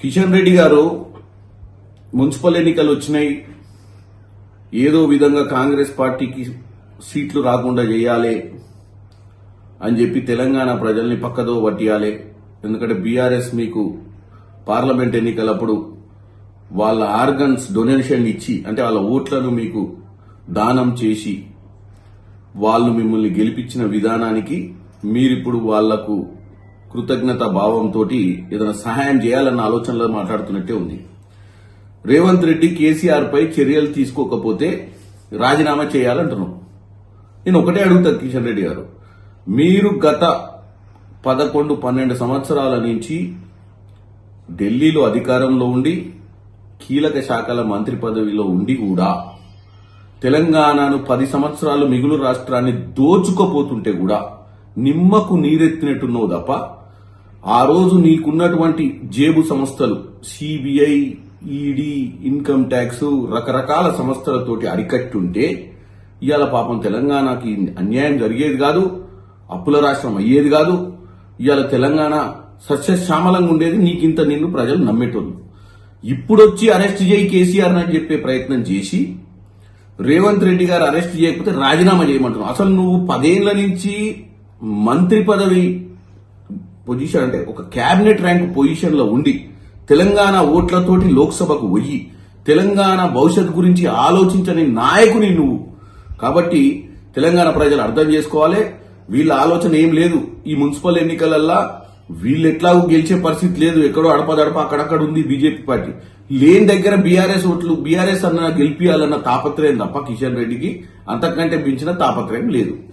కిషన్ రెడ్డి గారు మున్సిపల్ ఎన్నికలు వచ్చినాయి, ఏదో విధంగా కాంగ్రెస్ పార్టీకి సీట్లు రాకుండా చేయాలి అని చెప్పి తెలంగాణ ప్రజల్ని పక్కదో పట్టియాలి. ఎందుకంటే బీఆర్ఎస్ మీకు పార్లమెంట్ ఎన్నికలప్పుడు వాళ్ళ ఆర్గన్స్ డొనేషన్ ఇచ్చి, అంటే వాళ్ళ ఓట్లను మీకు దానం చేసి వాళ్ళు మిమ్మల్ని గెలిపించిన విధానానికి మీరిప్పుడు వాళ్లకు కృతజ్ఞత భావంతో ఏదైనా సహాయం చేయాలన్న ఆలోచనలో మాట్లాడుతున్నట్టే ఉంది. రేవంత్ రెడ్డి కేసీఆర్ పై చర్యలు తీసుకోకపోతే రాజీనామా చేయాలంటున్నాం. నేను ఒకటే అడుగుతా కిషన్ రెడ్డి గారు, మీరు గత 11-12 సంవత్సరాల నుంచి ఢిల్లీలో అధికారంలో ఉండి కీలక శాఖల మంత్రి పదవిలో ఉండి కూడా తెలంగాణను 10 సంవత్సరాలు మిగులు రాష్ట్రాన్ని దోచుకోపోతుంటే కూడా నిమ్మకు నీరెత్తినట్టున్నావు తప్ప ఆ రోజు నీకున్నటువంటి జేబు సంస్థలు సిబిఐ, ఈడీ, ఇన్కమ్ ట్యాక్స్ రకరకాల సంస్థలతోటి అరికట్టుంటే ఇవాళ పాపం తెలంగాణకి అన్యాయం జరిగేది కాదు, అప్పుల రాష్ట్రం అయ్యేది కాదు. ఇవాళ తెలంగాణ సస్యశ్యామలంగా ఉండేది. నీకింత నిన్ను ప్రజలు నమ్మేటోళ్ళు. ఇప్పుడొచ్చి అరెస్ట్ చేయి కేసీఆర్ అని చెప్పే ప్రయత్నం చేసి రేవంత్ రెడ్డి గారు అరెస్ట్ చేయకపోతే రాజీనామా చేయమంటున్నావు. అసలు నువ్వు 10 ఏళ్ల నుంచి మంత్రి పదవి పొజిషన్, అంటే ఒక క్యాబినెట్ ర్యాంక్ పొజిషన్ లో ఉండి తెలంగాణ ఓట్లతోటి లోక్సభకు పోయి తెలంగాణ భవిష్యత్ గురించి ఆలోచించని నాయకుని నువ్వు. కాబట్టి తెలంగాణ ప్రజలు అర్థం చేసుకోవాలి, వీళ్ళ ఆలోచన ఏం లేదు. ఈ మున్సిపల్ ఎన్నికలల్లా వీళ్ళు ఎట్లాగూ గెలిచే పరిస్థితి లేదు. ఎక్కడో అడపదడప అక్కడక్కడ ఉంది బీజేపీ పార్టీ. లేని దగ్గర బీఆర్ఎస్ ఓట్లు, బీఆర్ఎస్ అన్న గెలిపియాలన్న తాపత్రయం తప్ప కిషన్ రెడ్డికి అంతకంటే మించిన తాపత్రయం లేదు.